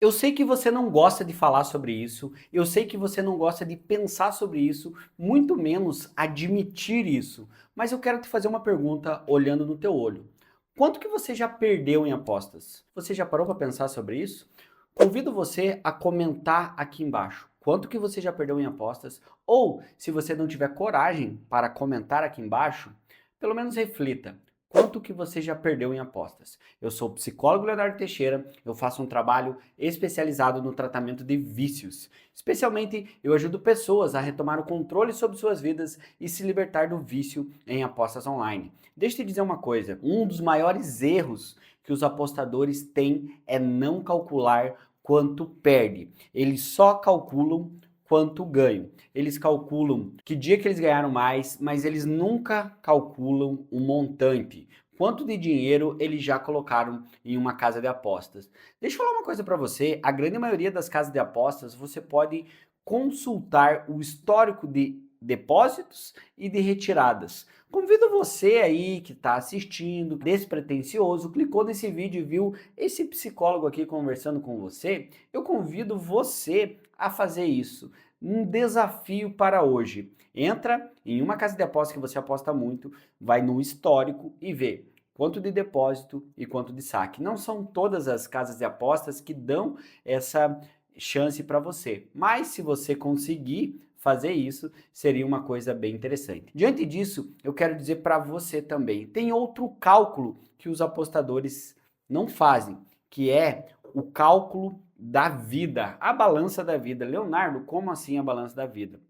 Eu sei que você não gosta de falar sobre isso, eu sei que você não gosta de pensar sobre isso, muito menos admitir isso. Mas eu quero te fazer uma pergunta olhando no teu olho. Quanto que você já perdeu em apostas? Você já parou para pensar sobre isso? Convido você a comentar aqui embaixo. Quanto que você já perdeu em apostas? Ou, se você não tiver coragem para comentar aqui embaixo, pelo menos reflita. Quanto que você já perdeu em apostas? Eu sou o psicólogo Leonardo Teixeira, eu faço um trabalho especializado no tratamento de vícios. Especialmente, eu ajudo pessoas a retomar o controle sobre suas vidas e se libertar do vício em apostas online. Deixa eu te dizer uma coisa, um dos maiores erros que os apostadores têm é não calcular quanto perde. Eles só calculam quanto ganham. Eles calculam que dia que eles ganharam mais, mas eles nunca calculam o montante. Quanto de dinheiro eles já colocaram em uma casa de apostas. Deixa eu falar uma coisa para você, a grande maioria das casas de apostas você pode consultar o histórico de depósitos e de retiradas. Convido você aí que está assistindo, despretensioso, clicou nesse vídeo e viu esse psicólogo aqui conversando com você, eu convido você a fazer isso. Um desafio para hoje. Entra em uma casa de apostas que você aposta muito, vai no histórico e vê quanto de depósito e quanto de saque. Não são todas as casas de apostas que dão essa chance para você, mas se você conseguir fazer isso, seria uma coisa bem interessante. Diante disso, eu quero dizer para você também, tem outro cálculo que os apostadores não fazem, que é o cálculo da vida, a balança da vida. Leonardo, como assim a balança da vida?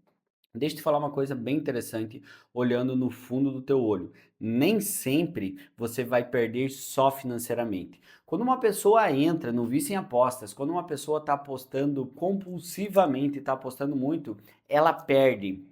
Deixa eu te falar uma coisa bem interessante, olhando no fundo do teu olho. Nem sempre você vai perder só financeiramente. Quando uma pessoa entra no vício em apostas, quando uma pessoa está apostando compulsivamente, está apostando muito, ela perde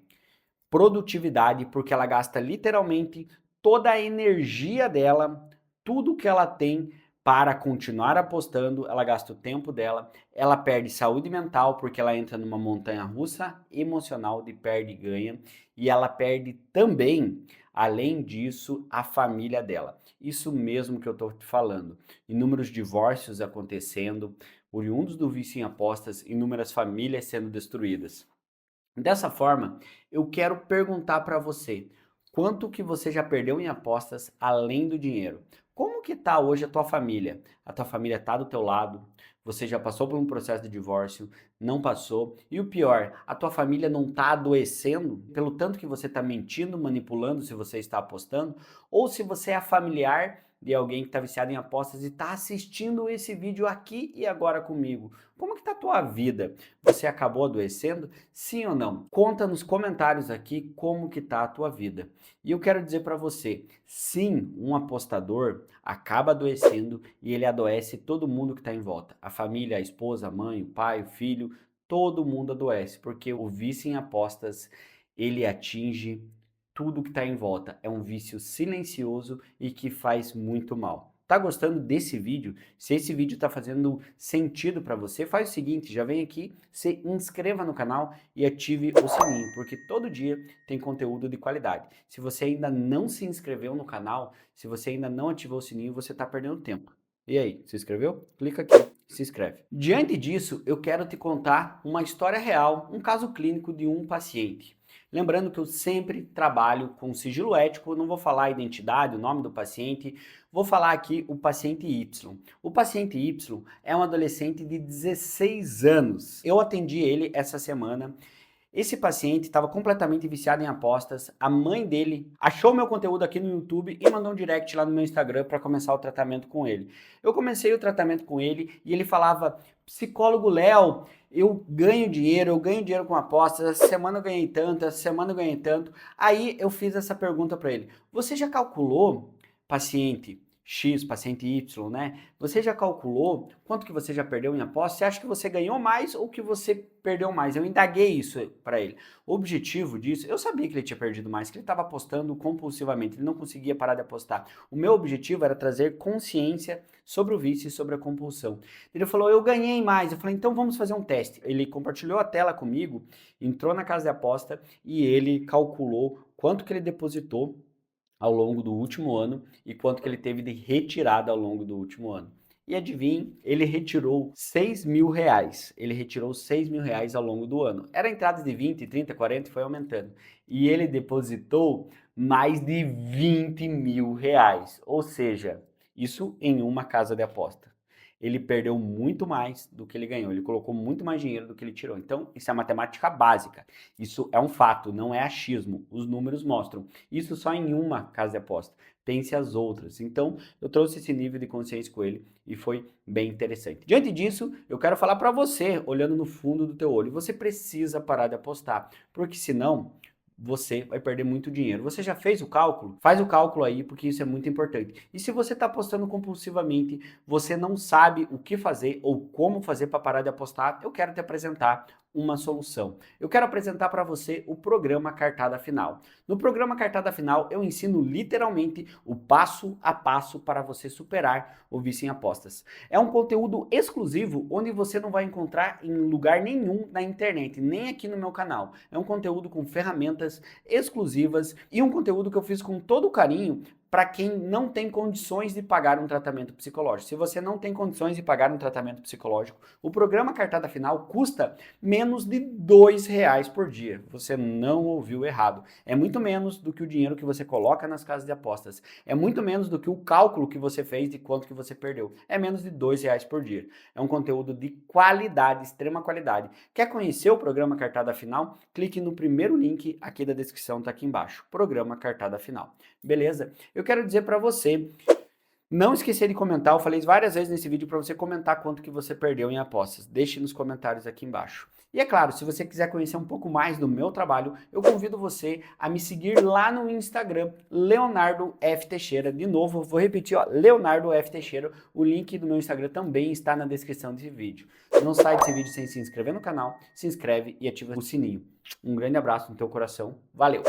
produtividade porque ela gasta literalmente toda a energia dela, tudo que ela tem para continuar apostando, ela gasta o tempo dela, ela perde saúde mental porque ela entra numa montanha russa emocional de perde e ganha, e ela perde também, além disso, a família dela. Isso mesmo que eu estou te falando. Inúmeros divórcios acontecendo, oriundos do vício em apostas, inúmeras famílias sendo destruídas. Dessa forma, eu quero perguntar para você, quanto que você já perdeu em apostas além do dinheiro? Como que tá hoje a tua família? A tua família tá do teu lado? Você já passou por um processo de divórcio? Não passou? E o pior, a tua família não tá adoecendo pelo tanto que você tá mentindo, manipulando se você está apostando? Ou se você é familiar de alguém que está viciado em apostas e está assistindo esse vídeo aqui e agora comigo? Como que tá a tua vida? Você acabou adoecendo? Sim ou não? Conta nos comentários aqui como que tá a tua vida. E eu quero dizer para você, sim, um apostador acaba adoecendo e ele adoece todo mundo que está em volta. A família, a esposa, a mãe, o pai, o filho, todo mundo adoece, porque o vício em apostas, ele atinge tudo que está em volta. É um vício silencioso e que faz muito mal. Tá gostando desse vídeo? Se esse vídeo está fazendo sentido para você, faz o seguinte, já vem aqui, se inscreva no canal e ative o sininho, porque todo dia tem conteúdo de qualidade. Se você ainda não se inscreveu no canal, se você ainda não ativou o sininho, você está perdendo tempo. E aí, se inscreveu? Clica aqui, se inscreve. Diante disso, eu quero te contar uma história real, um caso clínico de um paciente. Lembrando que eu sempre trabalho com sigilo ético, não vou falar a identidade, o nome do paciente, vou falar aqui o paciente Y. O paciente Y é um adolescente de 16 anos. Eu atendi ele essa semana. Esse paciente estava completamente viciado em apostas. A mãe dele achou meu conteúdo aqui no YouTube e mandou um direct lá no meu Instagram para começar o tratamento com ele. Eu comecei o tratamento com ele e ele falava: psicólogo Léo, eu ganho dinheiro com apostas. Essa semana eu ganhei tanto, essa semana eu ganhei tanto. Aí eu fiz essa pergunta para ele: você já calculou, paciente X, paciente Y, né? Você já calculou quanto que você já perdeu em aposta? Você acha que você ganhou mais ou que você perdeu mais? Eu indaguei isso para ele. O objetivo disso, eu sabia que ele tinha perdido mais, que ele estava apostando compulsivamente, ele não conseguia parar de apostar. O meu objetivo era trazer consciência sobre o vício e sobre a compulsão. Ele falou, eu ganhei mais. Eu falei, então vamos fazer um teste. Ele compartilhou a tela comigo, entrou na casa de aposta e ele calculou quanto que ele depositou ao longo do último ano e quanto que ele teve de retirada ao longo do último ano. E adivinhe, ele retirou 6 mil reais. Ele retirou 6 mil reais ao longo do ano. Era entradas de 20, 30, 40 e foi aumentando. E ele depositou mais de 20 mil reais. Ou seja, isso em uma casa de aposta. Ele perdeu muito mais do que ele ganhou. Ele colocou muito mais dinheiro do que ele tirou. Então, isso é matemática básica. Isso é um fato, não é achismo. Os números mostram. Isso só em uma casa de aposta. Pense as outras. Então, eu trouxe esse nível de consciência com ele e foi bem interessante. Diante disso, eu quero falar para você, olhando no fundo do teu olho, você precisa parar de apostar, porque senão você vai perder muito dinheiro. Você já fez o cálculo? Faz o cálculo aí, porque isso é muito importante. E se você está apostando compulsivamente, você não sabe o que fazer ou como fazer para parar de apostar, eu quero te apresentar uma solução. Eu quero apresentar para você o programa Cartada Final. No programa Cartada Final, eu ensino literalmente o passo a passo para você superar o vício em apostas. É um conteúdo exclusivo onde você não vai encontrar em lugar nenhum na internet, nem aqui no meu canal. É um conteúdo com ferramentas exclusivas e um conteúdo que eu fiz com todo carinho para quem não tem condições de pagar um tratamento psicológico. Se você não tem condições de pagar um tratamento psicológico, o programa Cartada Final custa menos de R$ 2 por dia. Você não ouviu errado. É muito menos do que o dinheiro que você coloca nas casas de apostas. É muito menos do que o cálculo que você fez de quanto que você perdeu. É menos de R$ 2 por dia. É um conteúdo de qualidade, extrema qualidade. Quer conhecer o programa Cartada Final? Clique no primeiro link aqui da descrição, tá aqui embaixo. Programa Cartada Final. Beleza? Eu quero dizer para você, não esquecer de comentar, eu falei várias vezes nesse vídeo para você comentar quanto que você perdeu em apostas. Deixe nos comentários aqui embaixo. E é claro, se você quiser conhecer um pouco mais do meu trabalho, eu convido você a me seguir lá no Instagram, Leonardo F. Teixeira. De novo, vou repetir, ó, Leonardo F. Teixeira. O link do meu Instagram também está na descrição desse vídeo. Não sai desse vídeo sem se inscrever no canal, se inscreve e ativa o sininho. Um grande abraço no teu coração. Valeu!